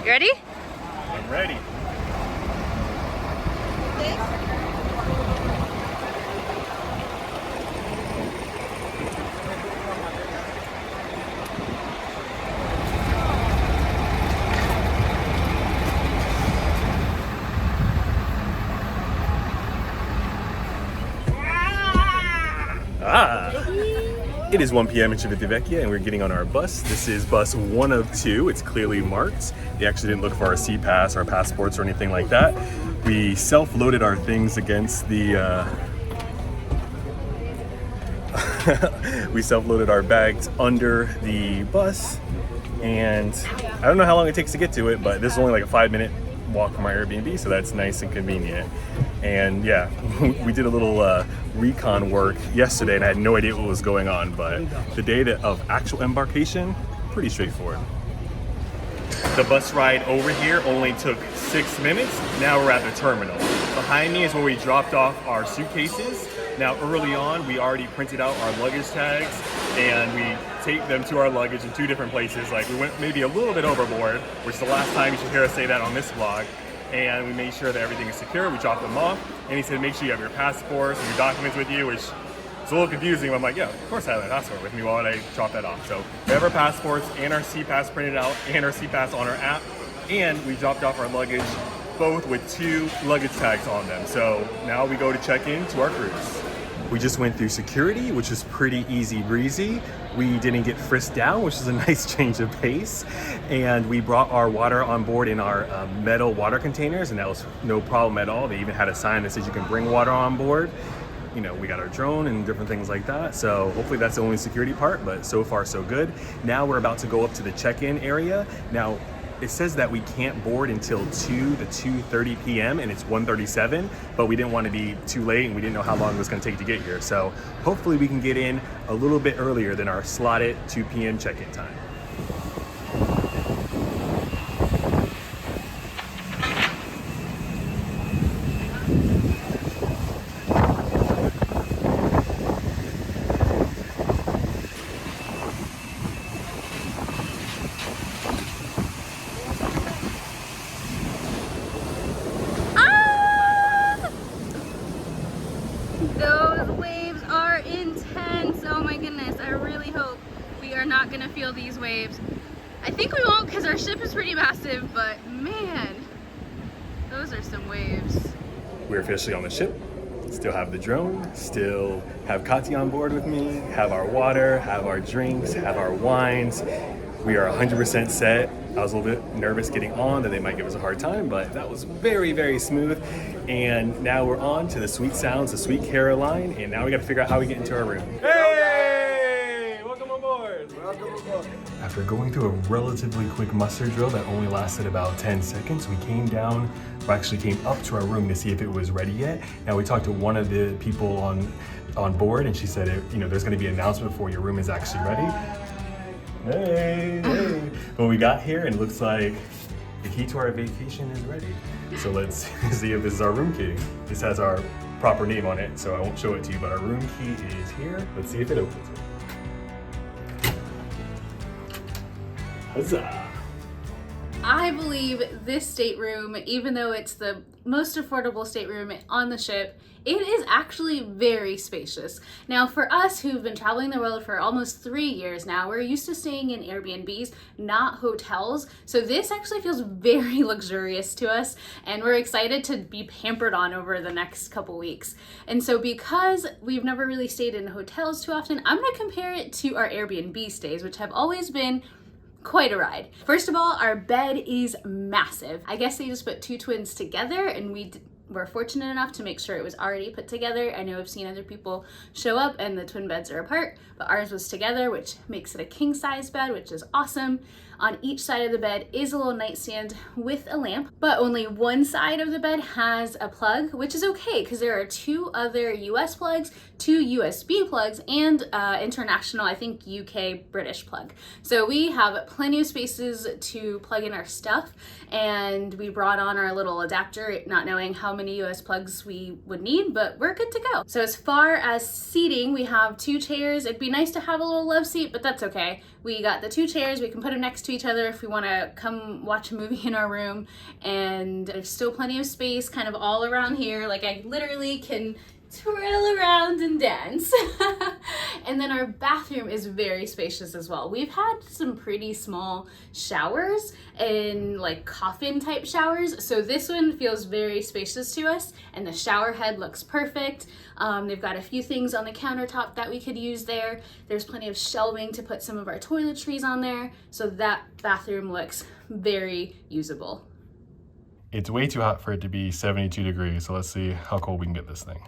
You ready? I'm ready. It is 1 p.m. in Civitavecchia and we're getting on our bus. This is bus 1 of 2. It's clearly marked. They actually didn't look for our seat pass, our passports, or anything like that. We self-loaded our things against the we self-loaded our bags under the bus, and I don't know how long it takes to get to it, but this is only like a 5-minute walk from our Airbnb, so that's nice and convenient. And yeah, we did a little recon work yesterday and I had no idea what was going on, but the day of actual embarkation, pretty straightforward. The bus ride over here only took 6 minutes. Now we're at the terminal. Behind me is where we dropped off our suitcases. Now early on, we already printed out our luggage tags and we take them to our luggage in 2 different places. Like we went maybe a little bit overboard, which is the last time you should hear us say that on this vlog. And we made sure that everything is secure. We dropped them off and he said, make sure you have your passports and your documents with you, which is a little confusing. But I'm like, yeah, of course I have my passport with me. Why would I drop that off? So we have our passports and our C-Pass printed out and our C-Pass on our app. And we dropped off our luggage, both with 2 luggage tags on them. So now we go to check in to our cruise. We just went through security, which is pretty easy breezy. We didn't get frisked down, which is a nice change of pace. And we brought our water on board in our metal water containers, and that was no problem at all. They even had a sign that says you can bring water on board. You know, we got our drone and different things like that. So hopefully that's the only security part, but so far so good. Now we're about to go up to the check-in area. Now, it says that we can't board until 2 to 2:30 p.m. and it's 1:37, but we didn't want to be too late and we didn't know how long it was going to take to get here. So hopefully we can get in a little bit earlier than our slotted 2 p.m. check-in time. Those waves are intense. Oh my goodness. I really hope we are not going to feel these waves. I think we won't because our ship is pretty massive, but man, those are some waves. We're officially on the ship. Still have the drone, still have Katy on board with me, have our water, have our drinks, have our wines. We are 100% set. I was a little bit nervous getting on that they might give us a hard time, but that was very, very smooth. And now we're on to the sweet sounds, the sweet Caroline, and now we got to figure out how we get into our room. Hey! Welcome aboard! Welcome aboard! After going through a relatively quick muster drill that only lasted about 10 seconds, we came down, or actually came up to our room to see if it was ready yet. Now we talked to one of the people on board, and she said, there's going to be an announcement before your room is actually ready. Hey, hey. But we got here and it looks like the key to our vacation is ready. So let's see if this is our room key. This has our proper name on it, so I won't show it to you, but our room key is here. Let's see if it opens. Huzzah! I believe this stateroom, even though it's the most affordable stateroom on the ship, it is actually very spacious. Now for us who've been traveling the world for almost 3 years now, we're used to staying in Airbnbs, not hotels. So this actually feels very luxurious to us and we're excited to be pampered on over the next couple weeks. And so because we've never really stayed in hotels too often, I'm gonna compare it to our Airbnb stays, which have always been quite a ride. First of all, our bed is massive. I guess they just put 2 twins together and we're fortunate enough to make sure it was already put together. I know I've seen other people show up and the twin beds are apart, but ours was together, which makes it a king size bed, which is awesome. On each side of the bed is a little nightstand with a lamp, but only one side of the bed has a plug, which is okay because there are 2 other US plugs, 2 USB plugs, and international, I think UK British plug. So we have plenty of spaces to plug in our stuff, and we brought on our little adapter, not knowing how many US plugs we would need, but we're good to go. So as far as seating, we have 2 chairs. It'd be nice to have a little love seat, but that's okay. We got the 2 chairs, we can put them next to each other if we want to come watch a movie in our room, and there's still plenty of space kind of all around here. Like I literally can twirl around and dance. And then our bathroom is very spacious as well. We've had some pretty small showers and like coffin type showers, so this one feels very spacious to us, and the shower head looks perfect. They've got a few things on the countertop that we could use there. There's plenty of shelving to put some of our toiletries on there, so that bathroom looks very usable. It's way too hot for it to be 72 degrees, so let's see how cold we can get this thing.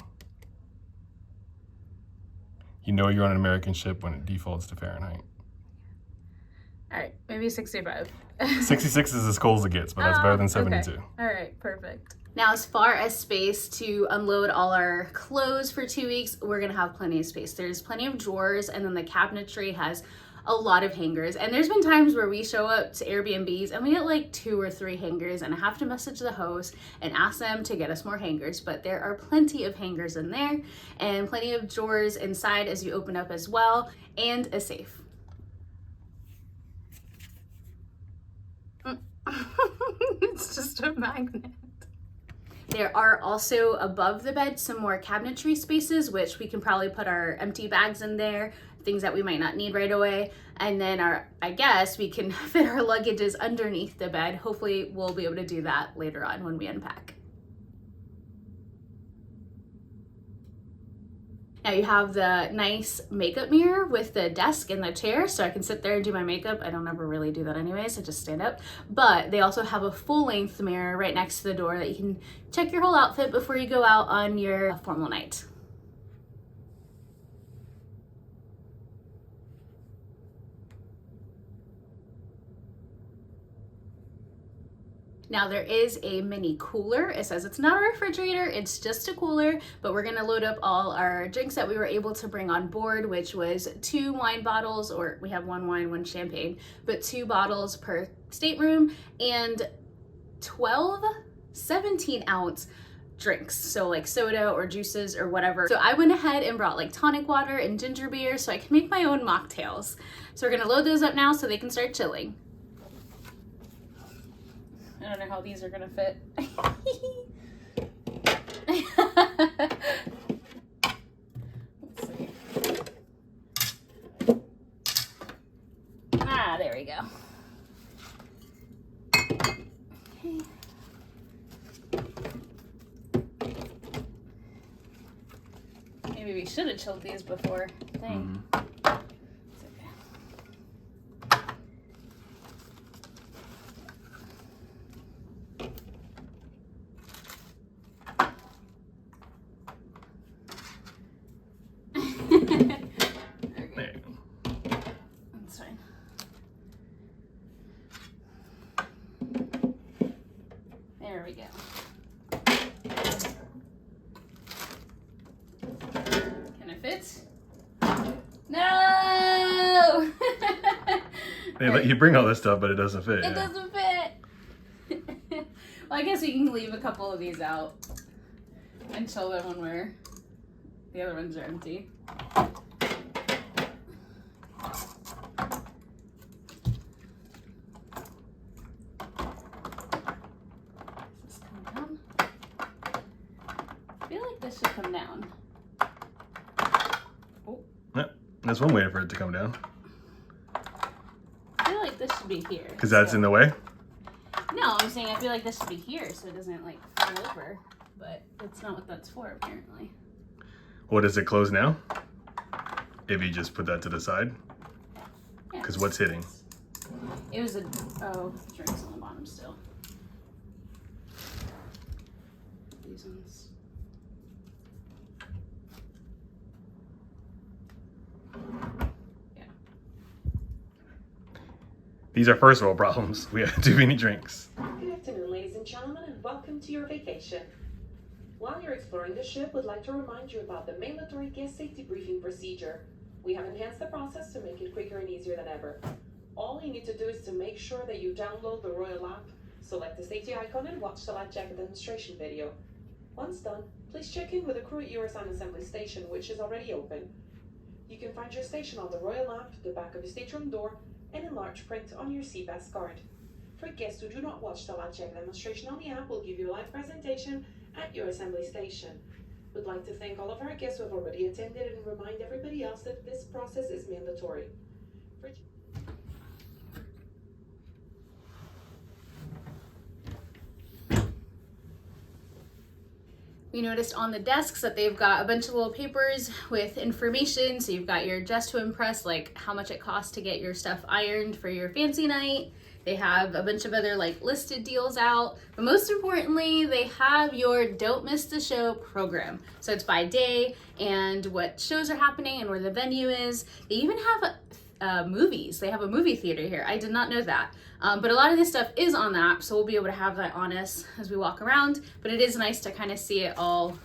You know you're on an American ship when it defaults to Fahrenheit. All right, maybe 65. 66 is as cold as it gets, but that's better than 72. Okay. All right, perfect. Now, as far as space to unload all our clothes for 2 weeks, we're gonna have plenty of space. There's plenty of drawers, and then the cabinetry has a lot of hangers. And there's been times where we show up to Airbnbs and we get like 2 or 3 hangers, and I have to message the host and ask them to get us more hangers, but there are plenty of hangers in there and plenty of drawers inside as you open up as well, and a safe. It's just a magnet. There are also above the bed some more cabinetry spaces, which we can probably put our empty bags in there, things that we might not need right away. And then I guess we can fit our luggages underneath the bed. Hopefully we'll be able to do that later on when we unpack. Now you have the nice makeup mirror with the desk and the chair, so I can sit there and do my makeup. I don't ever really do that anyways, I just stand up. But they also have a full-length mirror right next to the door that you can check your whole outfit before you go out on your formal night. Now there is a mini cooler. It says it's not a refrigerator, it's just a cooler, but we're gonna load up all our drinks that we were able to bring on board, which was 2 wine bottles, or we have 1 wine, 1 champagne, but 2 bottles per stateroom, and 12 17-ounce drinks, so like soda or juices or whatever. So I went ahead and brought like tonic water and ginger beer so I can make my own mocktails. So we're gonna load those up now so they can start chilling. I don't know how these are gonna fit. Let's see. Ah, there we go. Okay. Maybe we should have chilled these before. Dang. That's fine. There we go. Can it fit? No! They let you bring all this stuff, but it doesn't fit. It doesn't fit. Well, I guess we can leave a couple of these out and chill them when the other ones are empty. Does this come down? I feel like this should come down. Oh. Yep. There's one way for it to come down. I feel like this should be here. Because that's in the way? No, I'm saying I feel like this should be here so it doesn't like fall over, but that's not what that's for apparently. What, does it close now? If you just put that to the side? Because what's hitting? It was drinks on the bottom still. These ones. Yeah. These are first world problems. We have too many drinks. Good afternoon, ladies and gentlemen, and welcome to your vacation. While you're exploring the ship, we'd like to remind you about the mandatory guest safety briefing procedure. We have enhanced the process to make it quicker and easier than ever. All you need to do is to make sure that you download the Royal app, select the safety icon, and watch the life jacket demonstration video. Once done, please check in with the crew at your assigned assembly station, which is already open. You can find your station on the Royal app, the back of your stateroom door, and in large print on your seatbelt card. For guests who do not watch the live check demonstration on the app, we'll give you a live presentation at your assembly station. We'd like to thank all of our guests who have already attended and remind everybody else that this process is mandatory. We noticed on the desks that they've got a bunch of little papers with information. So you've got your dress to impress, like how much it costs to get your stuff ironed for your fancy night. They have a bunch of other like listed deals out, but most importantly, they have your Don't Miss the Show program. So it's by day and what shows are happening and where the venue is. They even have movies. They have a movie theater here. I did not know that. But a lot of this stuff is on the app, so we'll be able to have that on us as we walk around. But it is nice to kind of see it all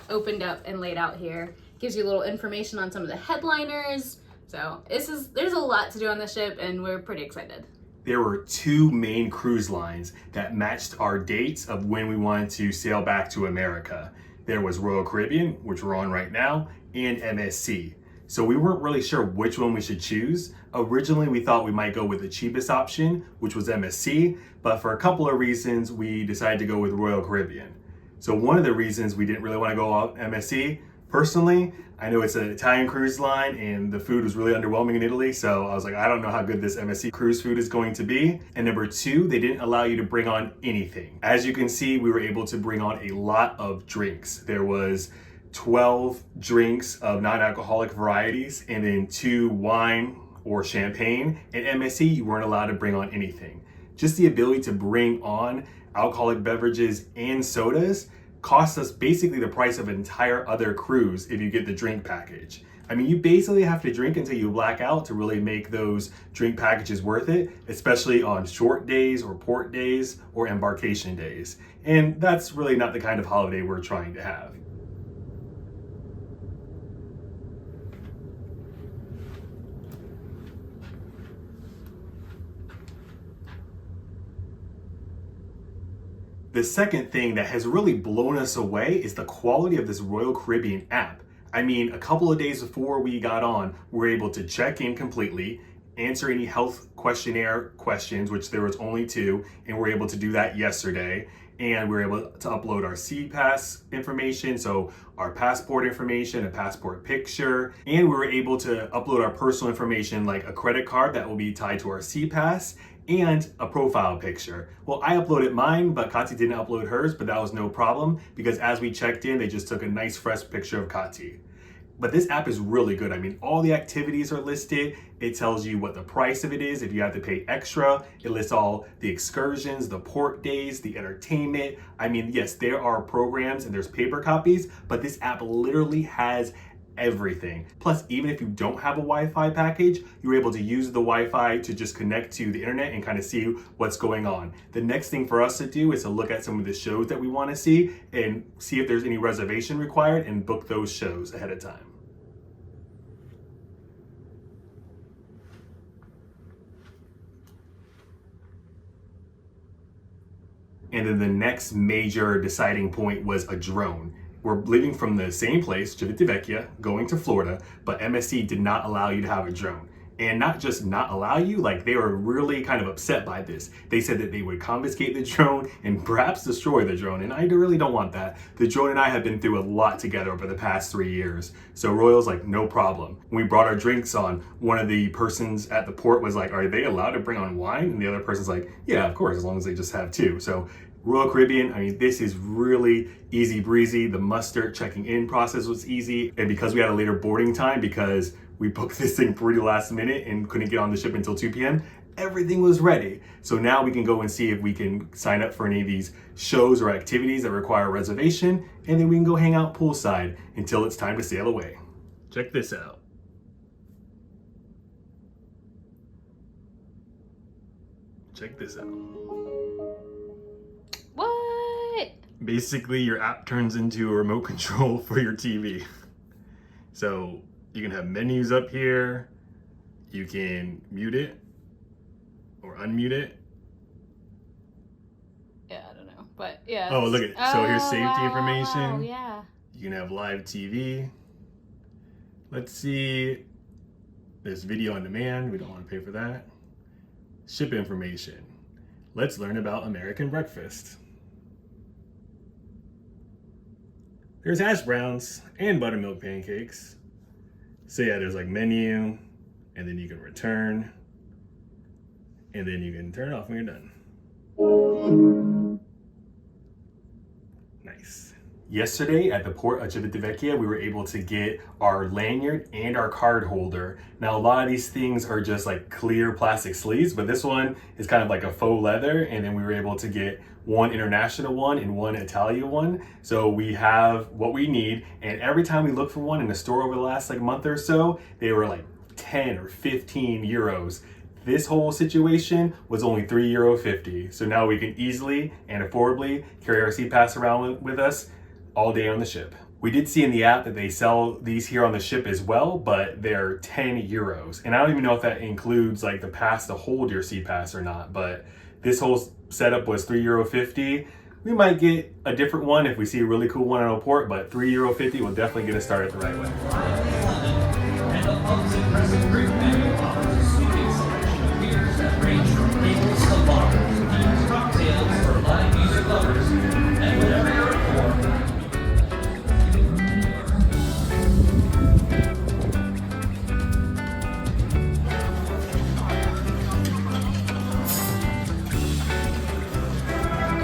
opened up and laid out here. Gives you a little information on some of the headliners. So there's a lot to do on the ship, and we're pretty excited. There were two main cruise lines that matched our dates of when we wanted to sail back to America. There was Royal Caribbean, which we're on right now, and MSC. So we weren't really sure which one we should choose. Originally, we thought we might go with the cheapest option, which was MSC, but for a couple of reasons, we decided to go with Royal Caribbean. So one of the reasons we didn't really want to go out MSC, personally, I know it's an Italian cruise line and the food was really underwhelming in Italy, so I was like, I don't know how good this MSC cruise food is going to be. And number two, they didn't allow you to bring on anything. As you can see, we were able to bring on a lot of drinks. There was 12 drinks of non-alcoholic varieties and then 2 wine or champagne. At MSC, you weren't allowed to bring on anything. Just the ability to bring on alcoholic beverages and sodas costs us basically the price of an entire other cruise if you get the drink package. I mean, you basically have to drink until you black out to really make those drink packages worth it, especially on short days or port days or embarkation days. And that's really not the kind of holiday we're trying to have. The second thing that has really blown us away is the quality of this Royal Caribbean app. I mean, a couple of days before we got on, we were able to check in completely, answer any health questionnaire questions, which there was only 2, and we were able to do that yesterday. And we were able to upload our C-Pass information, so our passport information, a passport picture, and we were able to upload our personal information like a credit card that will be tied to our C-Pass, and a profile picture. Well, I uploaded mine, but Katy didn't upload hers, but that was no problem because as we checked in, they just took a nice fresh picture of Katy. But this app is really good. I mean, all the activities are listed. It tells you what the price of it is if you have to pay extra. It lists all the excursions, the port days, the entertainment. I mean, yes, there are programs and there's paper copies, but this app literally has everything. Plus, even if you don't have a Wi-Fi package, you're able to use the Wi-Fi to just connect to the internet and kind of see what's going on. The next thing for us to do is to look at some of the shows that we want to see and see if there's any reservation required and book those shows ahead of time. And then the next major deciding point was a drone. We're leaving from the same place, Civitavecchia, going to Florida, but MSC did not allow you to have a drone. And not just not allow you, like they were really kind of upset by this. They said that they would confiscate the drone and perhaps destroy the drone, and I really don't want that. The drone and I have been through a lot together over the past 3 years. So Royal's like, no problem. When we brought our drinks on, one of the persons at the port was like, are they allowed to bring on wine? And the other person's like, yeah, of course, as long as they just have 2. So Royal Caribbean, I mean, this is really easy breezy. The muster checking in process was easy. And because we had a later boarding time, because we booked this thing pretty last minute and couldn't get on the ship until 2 p.m., everything was ready. So now we can go and see if we can sign up for any of these shows or activities that require a reservation, and then we can go hang out poolside until it's time to sail away. Check this out. Check this out. What? Basically, your app turns into a remote control for your TV. So you can have menus up here. You can mute it or unmute it. Yeah, I don't know, but yeah. Oh, look at it. So here's safety information. Wow, yeah. You can have live TV. Let's see. There's video on demand. We don't want to pay for that. Ship information. Let's learn about American breakfast. There's hash browns and buttermilk pancakes. So yeah, there's like menu, and then you can return, and then you can turn it off when you're done. Nice. Yesterday at the port of Civitavecchia, we were able to get our lanyard and our card holder. Now, a lot of these things are just like clear plastic sleeves, but this one is kind of like a faux leather. And then we were able to get one international one and one Italia one. So we have what we need. And every time we look for one in the store over the last like month or so, they were like 10 or 15 euros. This whole situation was only €3.50. So now we can easily and affordably carry our sea pass around with us all day on the ship. We did see in the app that they sell these here on the ship as well, but they're 10 euros. And I don't even know if that includes like the pass to hold your sea pass or not, but this whole setup was €3.50. We might get a different one if we see a really cool one on a port, but €3.50 will definitely get us started the right way.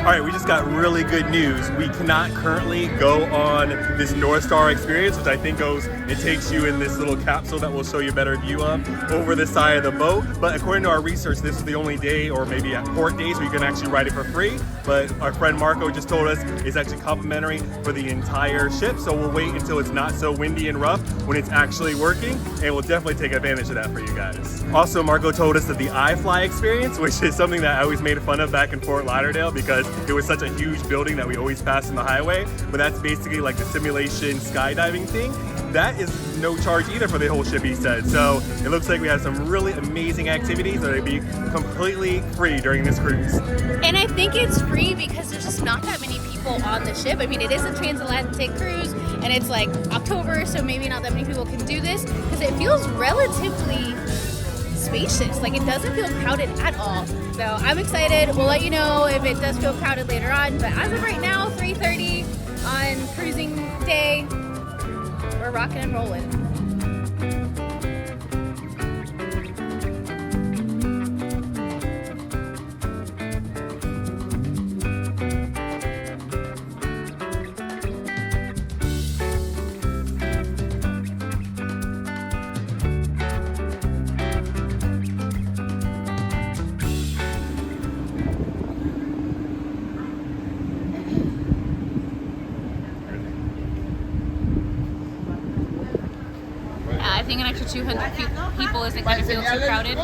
All right, we just got really good news. We cannot currently go on this North Star experience, which I think it takes you in this little capsule that will show you a better view of over the side of the boat. But according to our research, this is the only day, or maybe at port days, where you can actually ride it for free. But our friend Marco just told us it's actually complimentary for the entire ship. So we'll wait until it's not so windy and rough when it's actually working, and we'll definitely take advantage of that for you guys. Also, Marco told us that the iFly experience, which is something that I always made fun of back in Fort Lauderdale because it was such a huge building that we always passed in the highway, but that's basically like the simulation skydiving thing. That is no charge either for the whole ship, he said. So it looks like we have some really amazing activities that will be completely free during this cruise. And I think it's free because there's just not that many people on the ship. I mean, it is a transatlantic cruise and it's like October, so maybe not that many people can do this because it feels relatively spacious. Like, it doesn't feel crowded at all. So I'm excited. We'll let you know if it does feel crowded later on. But as of right now, 3:30 on cruising day, we're rocking and rolling. I think an extra 200 people isn't going to feel too crowded.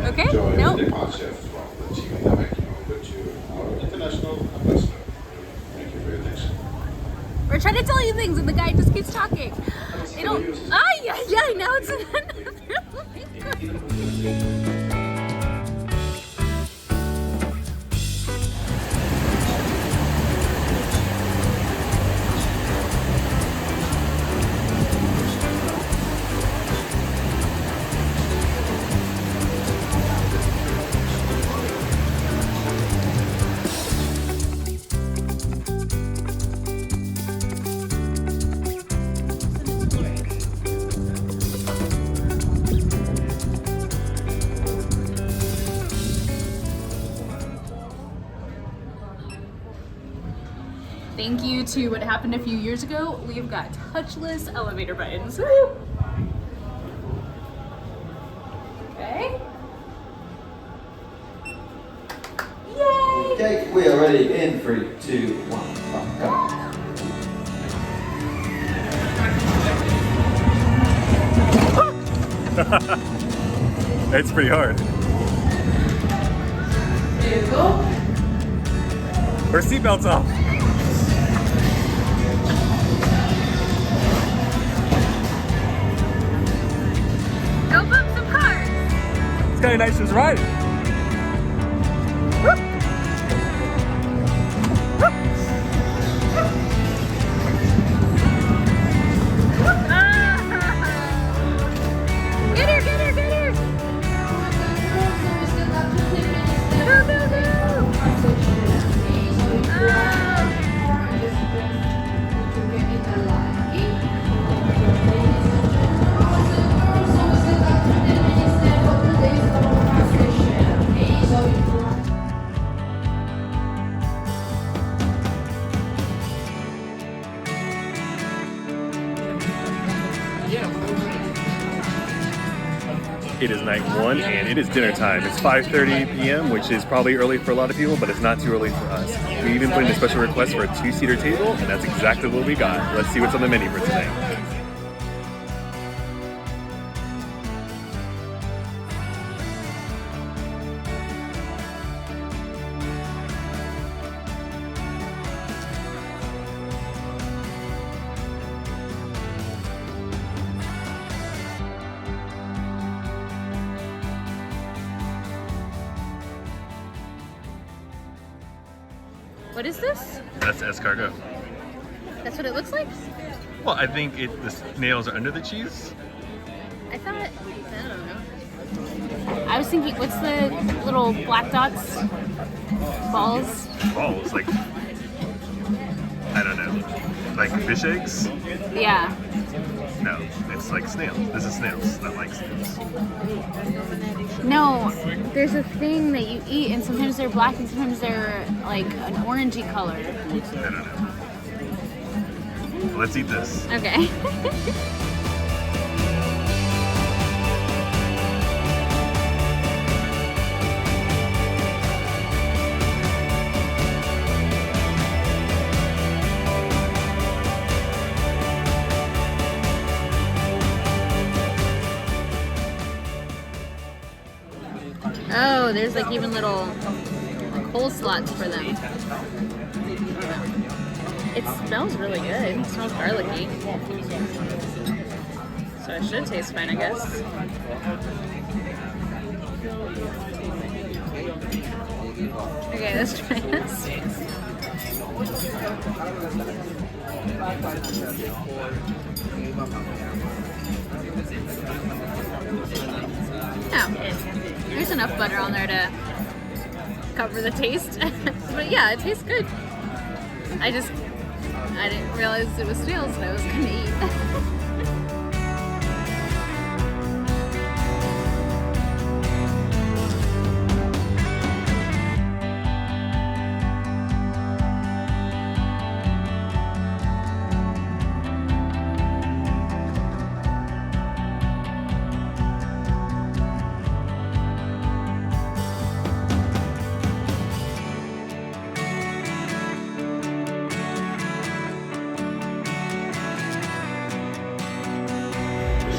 Okay, nope. We're trying to tell you things and the guy just keeps talking. They don't. Yeah, now it's another. Thank you to what happened a few years ago. We've got touchless elevator buttons. Woo! Okay. Yay! Okay, we are ready in 3, 2, 1, go. It's pretty hard. Vehicle. Her seatbelt's off. Go bump some cars. It's kind of nice just riding. It is night one and it is dinner time. It's 5:30 p.m., which is probably early for a lot of people, but it's not too early for us. We even put in a special request for a 2-seater table, and that's exactly what we got. Let's see what's on the menu for tonight. What is this? That's escargot. That's what it looks like? Well, I think the snails are under the cheese. I thought, I don't know. I was thinking, what's the little black dots? Balls? Balls, like, I don't know, like fish eggs? Yeah. No, it's like snails. This is snails, not like snails. No, there's a thing that you eat, and sometimes they're black and sometimes they're like an orangey color. I don't know. Well, let's eat this. Okay. Oh, there's like even little hole slots for them. It smells really good. It smells garlicky. So it should taste fine, I guess. Okay, let's try this. Yeah, there's enough butter on there to cover the taste. But yeah, it tastes good. I didn't realize it was snails that I was gonna eat.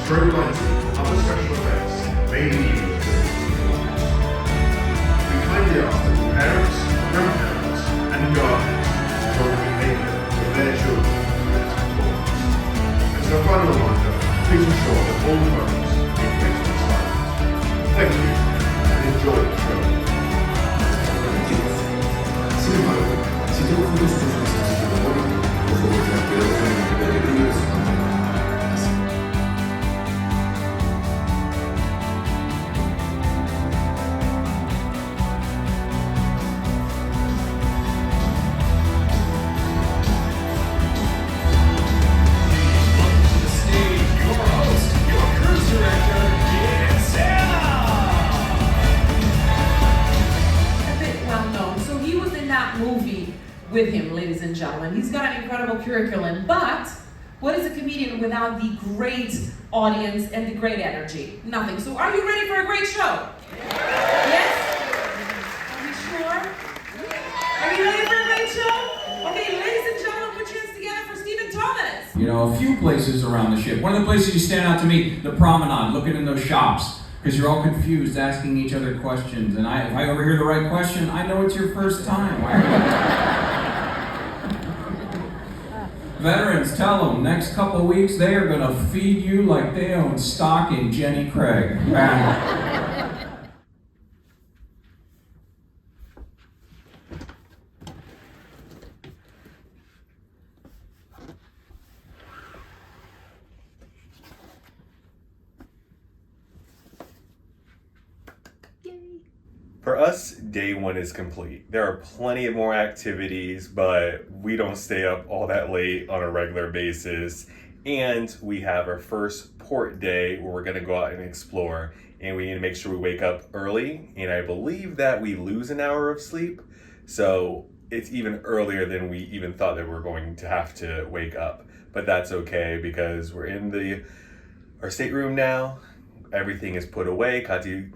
Stroke lighting and other special effects may be used during the performance. We kindly ask that all parents, grandparents and guardians join the behaviour with their children for this performance. And as a final reminder, please ensure that all phones are kept on silent. Thank you and enjoy the show. Sin embargo, si tengo fotos con una sensación de amor, por favor, tengan cuidado con el nivel de brillo de su pantalla. Así. With him, ladies and gentlemen. He's got an incredible curriculum, but what is a comedian without the great audience and the great energy? Nothing. So are you ready for a great show? Yes? Are you sure? Are you ready for a great show? Okay, ladies and gentlemen, put your hands together for Stephen Thomas. You know, a few places around the ship. One of the places you stand out to me, the promenade, looking in those shops. Because you're all confused, asking each other questions. And if I overhear the right question, I know it's your first time. Veterans, tell them, next couple weeks, they are going to feed you like they own stock in Jenny Craig. For us, day one is complete. There are plenty of more activities, but we don't stay up all that late on a regular basis. And we have our first port day where we're gonna go out and explore. And we need to make sure we wake up early. And I believe that we lose an hour of sleep. So it's even earlier than we even thought that we're going to have to wake up. But that's okay because we're in our stateroom now. everything is put away. Katy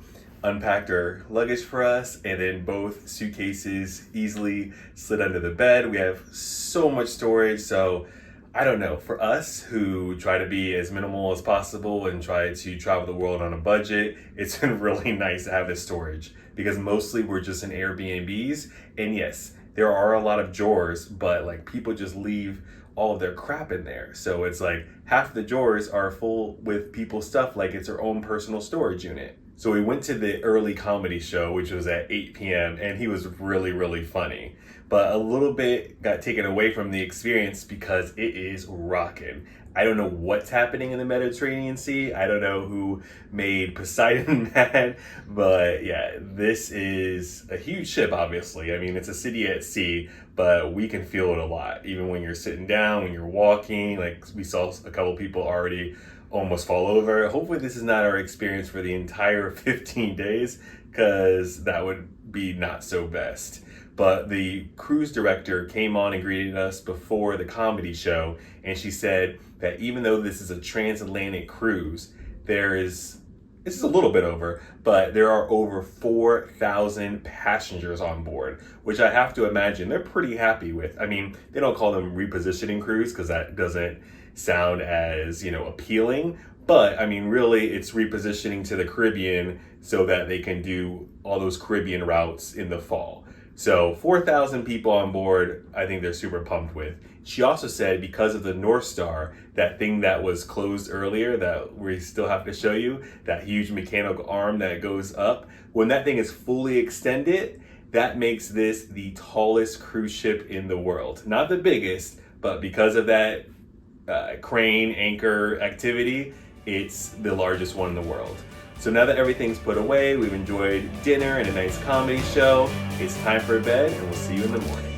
unpacked our luggage for us, and then both suitcases easily slid under the bed. We have so much storage, so I don't know, for us who try to be as minimal as possible and try to travel the world on a budget, it's been really nice to have this storage, because mostly we're just in Airbnbs, and yes, there are a lot of drawers, but like people just leave all of their crap in there. So it's like half the drawers are full with people's stuff like it's their own personal storage unit. So we went to the early comedy show, which was at 8 p.m. and he was really, really funny. But a little bit got taken away from the experience because it is rocking. I don't know what's happening in the Mediterranean Sea. I don't know who made Poseidon mad, but yeah, this is a huge ship, obviously. I mean, it's a city at sea, but we can feel it a lot. Even when you're sitting down, when you're walking, like we saw a couple people already almost fall over. Hopefully this is not our experience for the entire 15 days, because that would be not so best. But the cruise director came on and greeted us before the comedy show, and she said that even though this is a transatlantic cruise, this is a little bit over, but there are over 4,000 passengers on board, which I have to imagine they're pretty happy with. I mean, they don't call them repositioning cruise because that doesn't sound as, appealing, but I mean, really it's repositioning to the Caribbean so that they can do all those Caribbean routes in the fall. So 4,000 people on board, I think they're super pumped with. She also said because of the North Star, that thing that was closed earlier that we still have to show you, that huge mechanical arm that goes up, when that thing is fully extended, that makes this the tallest cruise ship in the world. Not the biggest, but because of that crane anchor activity, it's the largest one in the world. So now that everything's put away, we've enjoyed dinner and a nice comedy show, it's time for bed, and we'll see you in the morning.